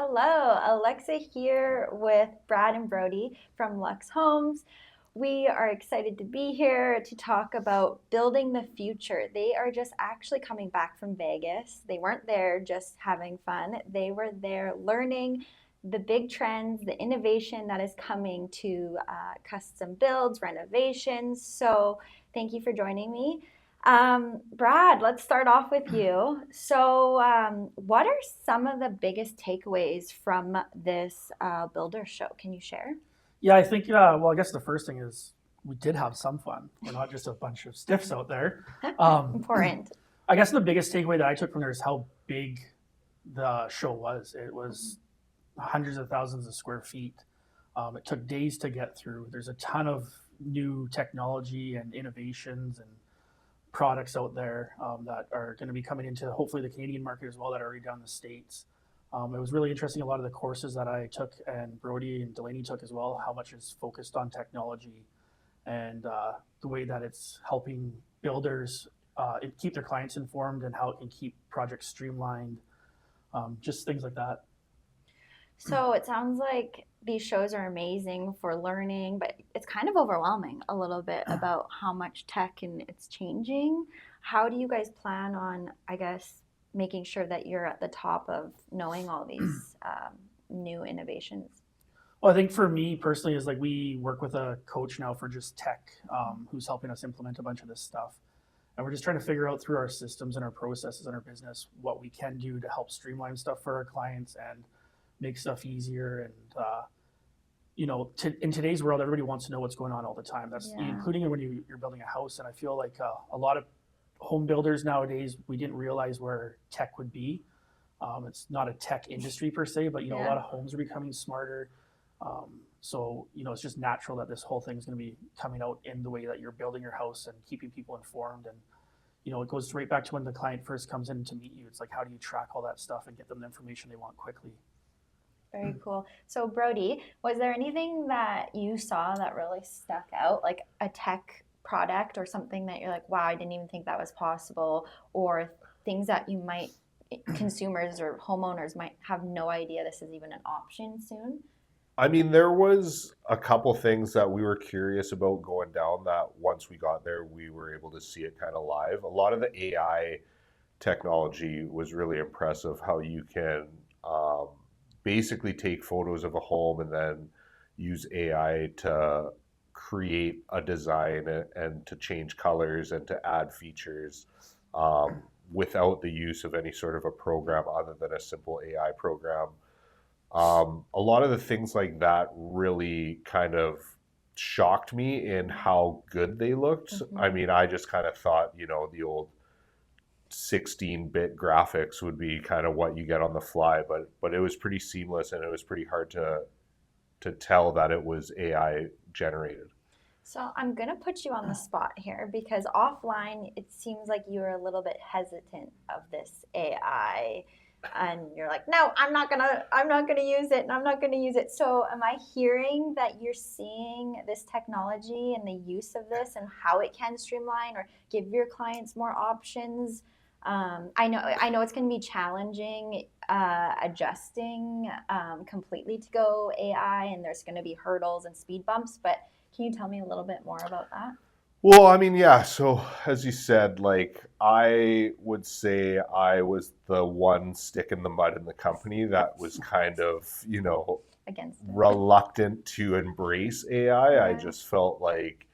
Hello, Alexa here with Brad and Brody from Lux Homes. We are excited to be here to talk about building the future. They are just actually coming back from Vegas. They weren't there just having fun, they were there learning the big trends, the innovation that is coming to custom builds, renovations. So, thank you for joining me. Brad, let's start off with you. What are some of the biggest takeaways from this builder show? Can you share? Yeah, I think, I guess the first thing is we did have some fun. We're not just a bunch of stiffs out there. Um, Important. I guess the biggest takeaway that I took from there is how big the show was. It was hundreds of thousands of square feet. It took days to get through. There's a ton of new technology and innovations and products out there that are going to be coming into hopefully the Canadian market as well that are already down the States. It was really interesting. A lot of the courses that I took and Brody and Delaney took as well, how much is focused on technology and the way that it's helping builders keep their clients informed and how it can keep projects streamlined, just things like that. So it sounds like these shows are amazing for learning, but it's kind of overwhelming a little bit about how much tech and it's changing. How do you guys plan on, I guess, making sure that you're at the top of knowing all these new innovations? Well, I think for me personally is like we work with a coach now for just tech who's helping us implement a bunch of this stuff. And we're just trying to figure out through our systems and our processes and our business what we can do to help streamline stuff for our clients and make stuff easier. And, in today's world, everybody wants to know what's going on all the time. That's Yeah. including when you're building a house. And I feel like a lot of home builders nowadays, we didn't realize where tech would be. It's not a tech industry per se, but, a Yeah. lot of homes are becoming smarter. It's just natural that this whole thing is going to be coming out in the way that you're building your house and keeping people informed. And, it goes right back to when the client first comes in to meet you. It's like, how do you track all that stuff and get them the information they want quickly? Very cool. So, Brody, was there anything that you saw that really stuck out, like a tech product or something that you're like, wow, I didn't even think that was possible, or things that consumers or homeowners might have no idea this is even an option soon? I mean, there was a couple things that we were curious about going down that once we got there, we were able to see it kind of live. A lot of the AI technology was really impressive, how you can basically take photos of a home and then use AI to create a design and to change colors and to add features without the use of any sort of a program other than a simple AI program. A lot of the things like that really kind of shocked me in how good they looked. Mm-hmm. I mean, I just kind of thought, the old 16-bit graphics would be kind of what you get on the fly, but it was pretty seamless and it was pretty hard to tell that it was AI generated. So I'm gonna put you on the spot here because offline it seems like you were a little bit hesitant of this AI, and you're like, no, I'm not gonna use it, and I'm not gonna use it. So am I hearing that you're seeing this technology and the use of this and how it can streamline or give your clients more options? I know it's going to be challenging adjusting completely to go AI, and there's going to be hurdles and speed bumps. But can you tell me a little bit more about that? Well, I mean, yeah. So as you said, like I would say I was the one stick in the mud in the company that was kind of, Against it. reluctant to embrace AI. I Yeah. just felt like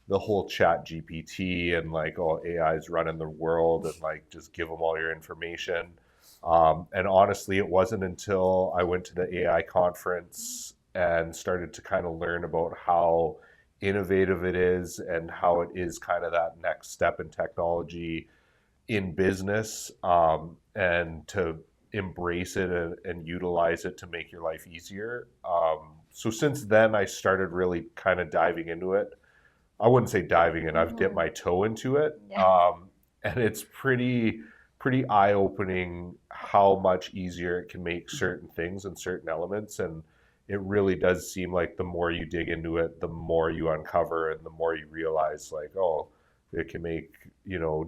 the whole chat GPT and like, oh, AI is running the world and like just give them all your information. And honestly, it wasn't until I went to the AI conference and started to kind of learn about how innovative it is and how it is kind of that next step in technology in business, and to embrace it and utilize it to make your life easier. So since then, I started really kind of diving into it. I wouldn't say diving in. I've dipped my toe into it, Yeah. and it's pretty eye opening how much easier it can make certain things and certain elements. And it really does seem like the more you dig into it, the more you uncover, and the more you realize, like, oh, it can make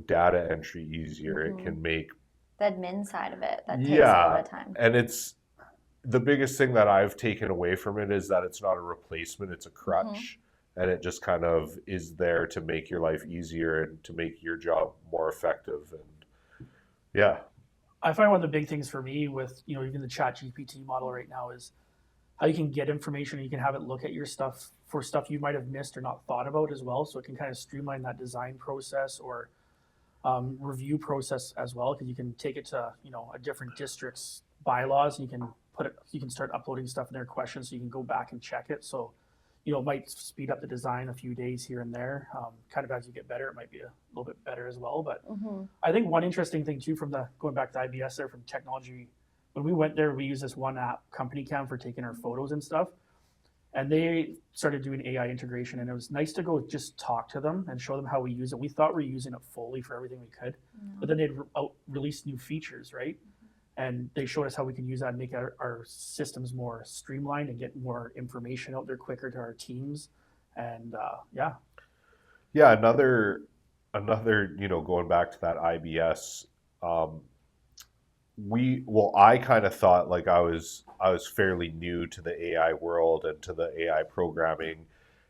data entry easier. It Mm-hmm. can make The admin side of it that takes a lot of time. and the biggest thing that I've taken away from it is that it's not a replacement, it's a Mm-hmm. crutch. And it just kind of is there to make your life easier and to make your job more effective. And yeah. I find one of the big things for me with, even the chat GPT model right now is how you can get information and you can have it look at your stuff for stuff you might have missed or not thought about as well. So it can kind of streamline that design process or review process as well, because you can take it to, a different district's bylaws and you can start uploading stuff in their questions so you can go back and check it. So, it might speed up the design a few days here and there. Kind of as you get better, it might be a little bit better as well. But Mm-hmm. I think one interesting thing too, going back to IBS there from technology, when we went there, we used this one app, Company Cam, for taking our photos and stuff. And they started doing AI integration, and it was nice to go just talk to them and show them how we use it. We thought we were using it fully for everything we could, but then they'd release new features, right? And they showed us how we can use that and make our systems more streamlined and get more information out there quicker to our teams. And yeah. Yeah, another, going back to that IBS, I kind of thought like I was fairly new to the AI world and to the AI programming,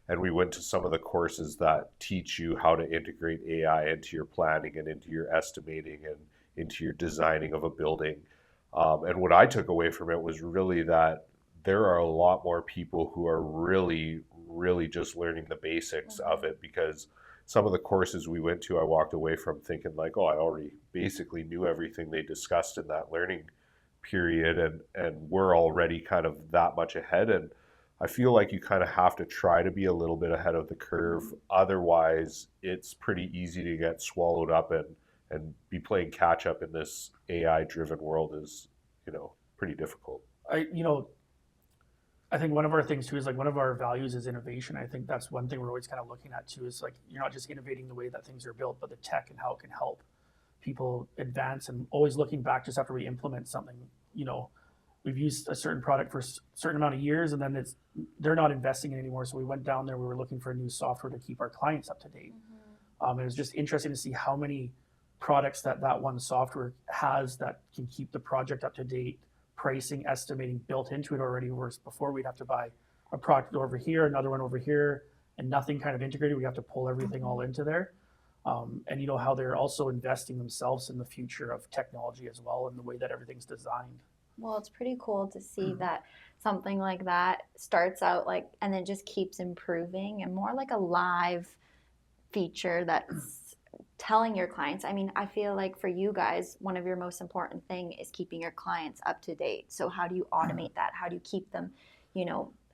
and we went to some of the courses that teach you how to integrate AI into your planning and into your estimating and into your designing of a building. And what I took away from it was really that there are a lot more people who are really, really just learning the basics of it, because some of the courses we went to, I walked away from thinking like, oh, I already basically knew everything they discussed in that learning period, and we're already kind of that much ahead. And I feel like you kind of have to try to be a little bit ahead of the curve. Otherwise, it's pretty easy to get swallowed up and be playing catch up in this AI driven world is, pretty difficult. I think one of our things too is like one of our values is innovation. I think that's one thing we're always kind of looking at too, is like you're not just innovating the way that things are built, but the tech and how it can help people advance, and always looking back just after we implement something. We've used a certain product for a certain amount of years, and then they're not investing in it anymore. So we went down there, we were looking for a new software to keep our clients up to date. It was just interesting to see how many products that one software has that can keep the project up to date, pricing, estimating built into it already, whereas before we'd have to buy a product over here, another one over here, and nothing kind of integrated. We have to pull everything all into there. And how they're also investing themselves in the future of technology as well, and the way that everything's designed. Well, it's pretty cool to see that something like that starts out and then just keeps improving and more like a live feature that's telling your clients. I mean, I feel like for you guys, one of your most important thing is keeping your clients up to date. So how do you automate that? How do you keep them,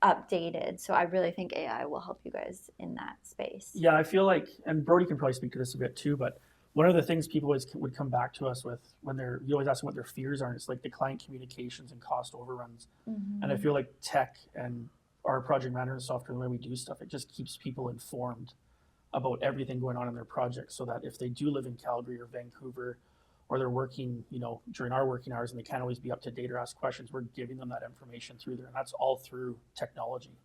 updated? So I really think AI will help you guys in that space. Yeah, I feel like, and Brody can probably speak to this a bit too, but one of the things people always would come back to us with when you always ask them what their fears are, and it's like the client communications and cost overruns. And I feel like tech and our project management software, the way we do stuff, it just keeps people informed about everything going on in their project, so that if they do live in Calgary or Vancouver, or they're working, during our working hours and they can't always be up to date or ask questions, we're giving them that information through there. And that's all through technology.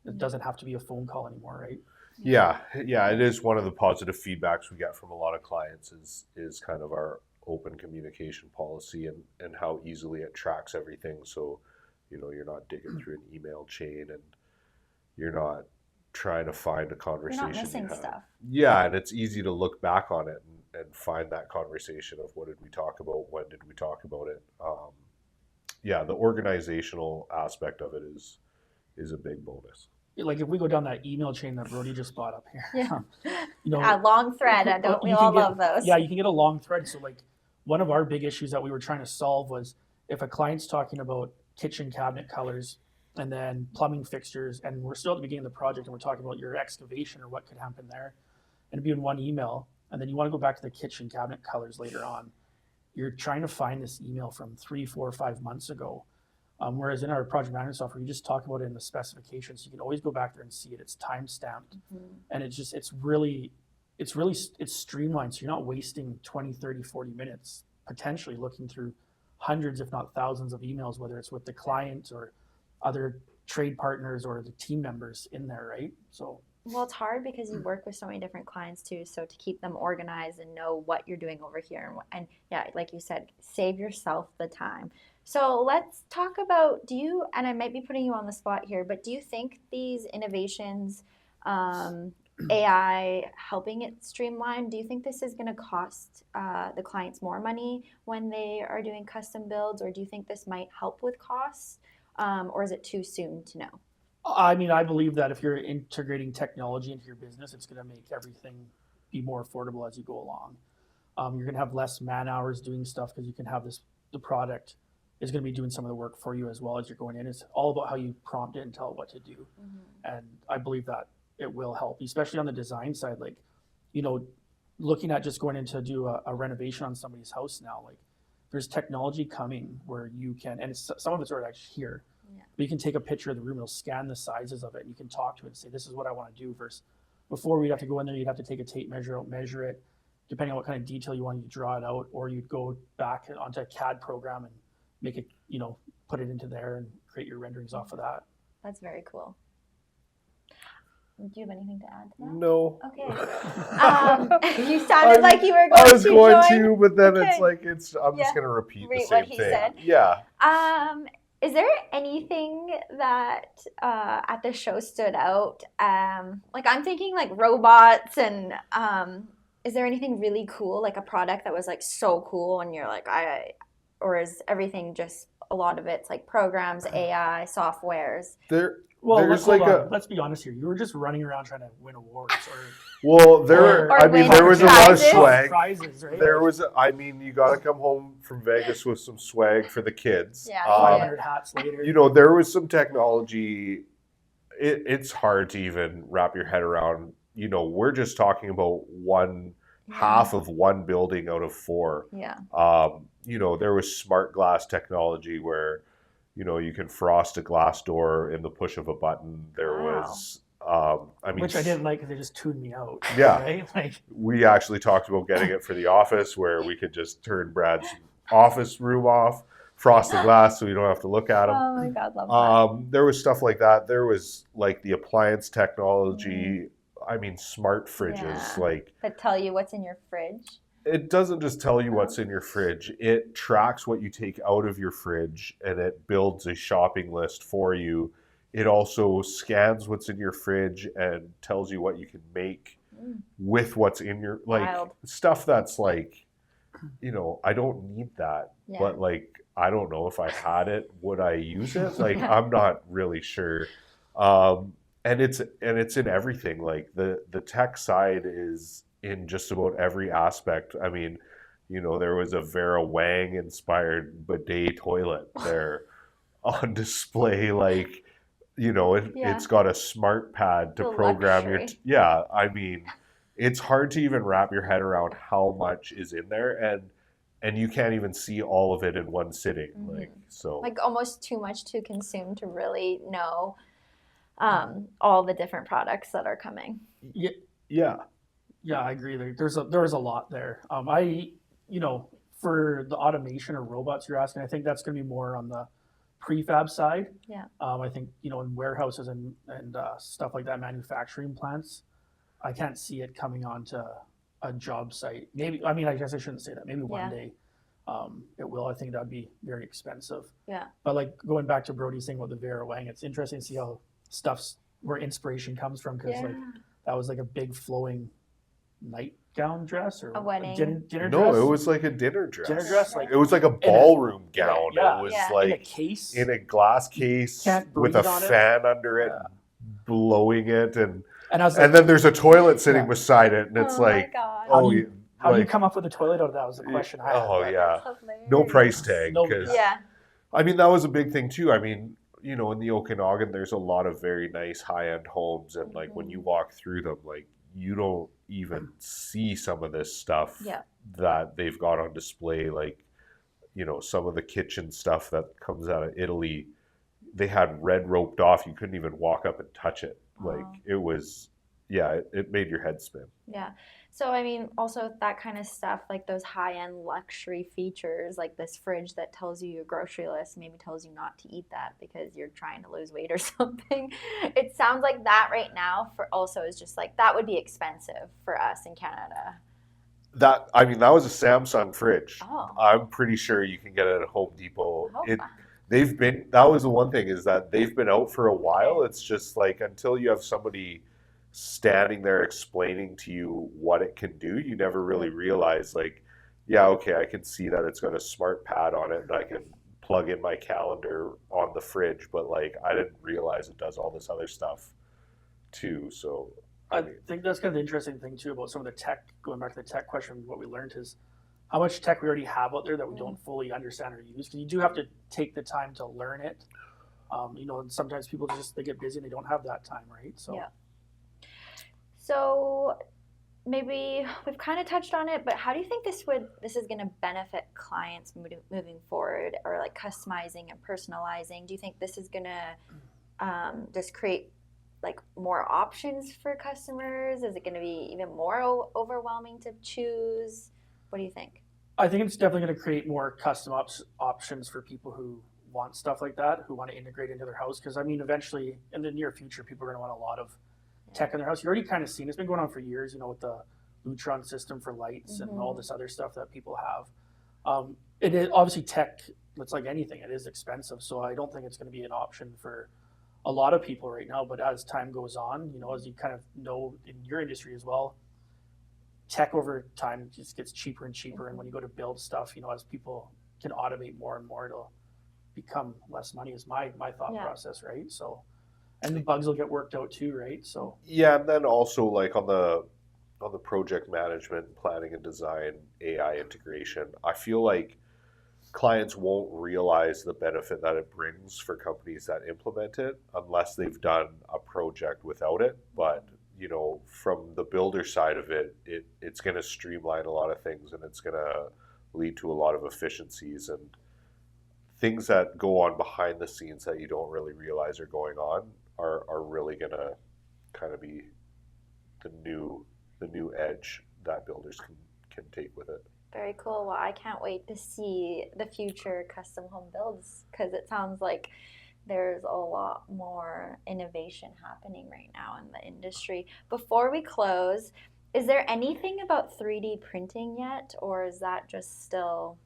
It doesn't have to be a phone call anymore, right? Yeah, it is one of the positive feedbacks we get from a lot of clients is kind of our open communication policy and how easily it tracks everything. So, you're not digging through an email chain, and you're not trying to find a conversation. You're not missing stuff. Yeah, and it's easy to look back on it and find that conversation of what did we talk about, when did we talk about it. Yeah, the organizational aspect of it is a big bonus. Like if we go down that email chain that Brody just brought up here, A long thread. Don't we all love those? Yeah, you can get a long thread. So like one of our big issues that we were trying to solve was if a client's talking about kitchen cabinet colors and then plumbing fixtures, and we're still at the beginning of the project and we're talking about your excavation or what could happen there, and it'd be in one email, and then you want to go back to the kitchen cabinet colors later on. You're trying to find this email from 3, 4, 5 months ago. Whereas in our project management software, you just talk about it in the specifications. You can always go back there and see it. It's time stamped, and it's streamlined. So you're not wasting 20, 30, 40 minutes potentially looking through hundreds, if not thousands of emails, whether it's with the client or other trade partners or the team members in there, right? So Well, it's hard because you work with so many different clients too. So to keep them organized and know what you're doing over here, and yeah, like you said, save yourself the time. So let's talk about, do you, and I might be putting you on the spot here, but do you think these innovations, um, AI helping it streamline, do you think this is going to cost the clients more money when they are doing custom builds, or do you think this might help with costs, or is it too soon to know? I mean, I believe that if you're integrating technology into your business, it's going to make everything be more affordable as you go along. You're going to have less man hours doing stuff because you can have this, the product is going to be doing some of the work for you as well as you're going in. It's all about how you prompt it and tell it what to do. And I believe that it will help, especially on the design side. Like, you know, looking at just going in to do a renovation on somebody's house now, like there's technology coming where you can, and some of it's already actually here, but you can take a picture of the room, it'll scan the sizes of it, and you can talk to it and say, this is what I want to do. Versus before, we'd have to go in there, you'd have to take a tape measure out, measure it, depending on what kind of detail you wanted to draw it out, or you'd go back onto a CAD program and make it, you know, put it into there and create your renderings off of that. That's very cool. Do you have anything to add to that? No. Okay. You sounded like you were going to I was going join. to, but then Okay. it's like I'm Yeah. just going to repeat the Read same what he thing. said. Yeah. Is there anything that at the show stood out? Like I'm thinking like robots, and is there anything really cool, like a product that was like so cool and you're like, or is everything just a lot of it's like programs, AI, softwares? Well, There's let's be honest here. You were just running around trying to win awards, Or win there was a lot of prizes. swag. Prizes, right? You got to come home from Vegas with some swag for the kids. Yeah. 500 hats later. You know, there was some technology. It's hard to even wrap your head around. You know, we're just talking about half of one building out of 4. Yeah. You know, there was smart glass technology where, you know, you can frost a glass door in the push of a button. There was, which I didn't like because they just tuned me out. Yeah. Right? Like, we actually talked about getting it for the office where we could just turn Brad's office room off, frost the glass so you don't have to look at him. Oh my God, love that. There was stuff like that. There was like the appliance technology. I mean, smart fridges, like that tell you what's in your fridge. It doesn't just tell you what's in your fridge. It tracks what you take out of your fridge and it builds a shopping list for you. It also scans what's in your fridge and tells you what you can make with what's in your, stuff that's like, you know, I don't need that, but like, I don't know if I had it, would I use it? Like, I'm not really sure. And it's in everything. Like the tech side is in just about every aspect. I mean, you know, there was a Vera Wang inspired bidet toilet there on display. Like, you know, it's got a smart pad to program your. I mean, it's hard to even wrap your head around how much is in there, and you can't even see all of it in one sitting. Like almost too much to consume to really know all the different products that are coming. Yeah, I agree. There was a lot there. You know, for the automation or robots you're asking, I think that's going to be more on the prefab side. Yeah. I think, you know, in warehouses and stuff like that, manufacturing plants, I can't see it coming onto a job site. Maybe, I mean, I guess I shouldn't say that. Maybe one day it will. I think that'd be very expensive. Yeah. But like going back to Brody's thing with the Vera Wang, it's interesting to see how stuff's where inspiration comes from, because like that was like a big flowing nightgown dress or a wedding dinner dress. No, it was like a dinner dress. Dinner dress, like it was like a ballroom gown. Yeah. It was like in a case, in a glass case with a fan under it, blowing it, and I was like, and then there's a toilet sitting beside it, and it's like, how do you come up with a toilet out of that? Was the question I had. Oh yeah, no price tag. I mean, that was a big thing too. I mean, you know, in the Okanagan, there's a lot of very nice high-end homes, and like when you walk through them, like you don't even see some of this stuff that they've got on display. Like, you know, some of the kitchen stuff that comes out of Italy, they had red roped off. You couldn't even walk up and touch it. Like it was, it made your head spin. Yeah. So, I mean, also that kind of stuff, like those high-end luxury features, like this fridge that tells you your grocery list, maybe tells you not to eat that because you're trying to lose weight or something. It sounds like that right now for also is just like that would be expensive for us in Canada. That was a Samsung fridge. Oh, I'm pretty sure you can get it at Home Depot. oh, That was the one thing, is that they've been out for a while. okay. It's just like, until you have somebody standing there explaining to you what it can do, you never really realize, like, yeah, okay, I can see that it's got a smart pad on it and I can plug in my calendar on the fridge, but like, I didn't realize it does all this other stuff too. So I I mean, think that's kind of the interesting thing too about some of the tech. Going back to the tech question, what we learned is how much tech we already have out there that we Mm, don't fully understand or use. Because you do have to take the time to learn it. And sometimes people just they get busy and they don't have that time, right? So yeah. So maybe we've kind of touched on it, but how do you think this is going to benefit clients moving forward, or like customizing and personalizing? Do you think this is going to just create like more options for customers? Is it going to be even more overwhelming to choose? What do you think? I think it's definitely going to create more custom options for people who want stuff like that, who want to integrate into their house. Because I mean, eventually in the near future, people are going to want a lot of tech in their house. You already kind of seen it's been going on for years, with the Lutron system for lights and all Mm-hmm. this other stuff that people have. It is obviously tech. It's like anything; it is expensive. So I don't think it's going to be an option for a lot of people right now. But as time goes on, as you kind of know in your industry as well, tech over time just gets cheaper and cheaper. And when you go to build stuff, as people can automate more and more, it'll become less money. Is my thought Yeah. process, right? So, and the bugs will get worked out too, right? So yeah, and then also, like, on the project management, planning and design, AI integration, I feel like clients won't realize the benefit that it brings for companies that implement it unless they've done a project without it. But from the builder side of it's going to streamline a lot of things, and it's going to lead to a lot of efficiencies and things that go on behind the scenes that you don't really realize are going on are really going to kind of be the new edge that builders can take with it. Very cool. Well, I can't wait to see the future custom home builds because it sounds like there's a lot more innovation happening right now in the industry. Before we close, is there anything about 3D printing yet, or is that just still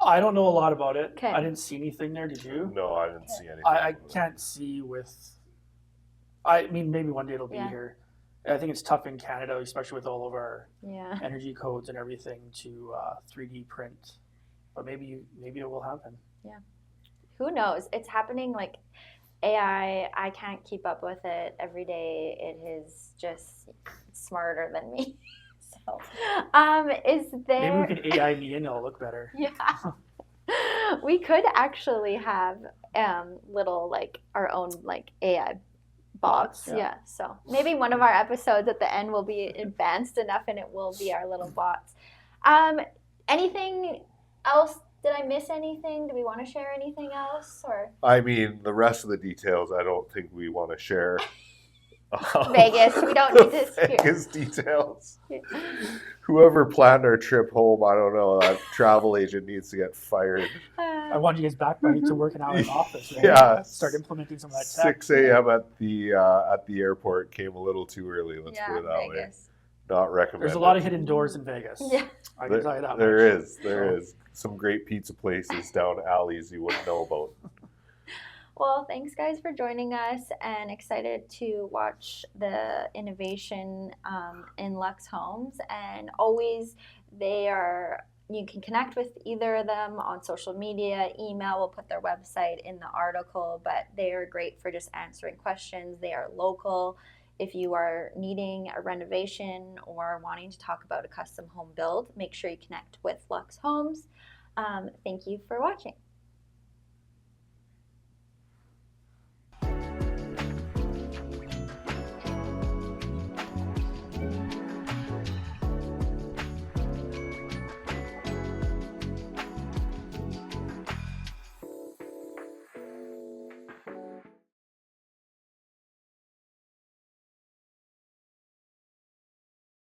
I don't know a lot about it. okay? I didn't see anything there. Did you? No, I didn't see anything. I can't see with. I mean, maybe one day it'll be Yeah. here. I think it's tough in Canada, especially with all of our Yeah. energy codes and everything, to 3D print. But maybe it will happen. Who knows? It's happening like AI. I can't keep up with it every day. It is just smarter than me. So, is Maybe there? we can AI me and it'll look better. Yeah. We could actually have little like our own like AI bots. Yeah. Yeah. So maybe one of our episodes at the end will be advanced enough and it will be our little bots. Anything else? Did I miss anything? Do we want to share anything else or I mean, the rest of the details, I don't think we want to share. Vegas? We don't need to hear. Vegas details. Whoever planned our trip home, I don't know. That travel agent needs to get fired. I want you guys back by to work an hour in office, right? Yeah. Start implementing some of that tech. 6 a.m. at the airport came a little too early. Let's Yeah, put it that way. Vegas. Not recommended. There's a lot of hidden doors in Vegas. Yeah. I can tell you that There much. there is some great pizza places down alleys you wouldn't know about. Well, thanks guys for joining us and excited to watch the innovation in Lux Homes. And always you can connect with either of them on social media, email, we'll put their website in the article, but they are great for just answering questions. They are local. If you are needing a renovation or wanting to talk about a custom home build, make sure you connect with Lux Homes. Thank you for watching.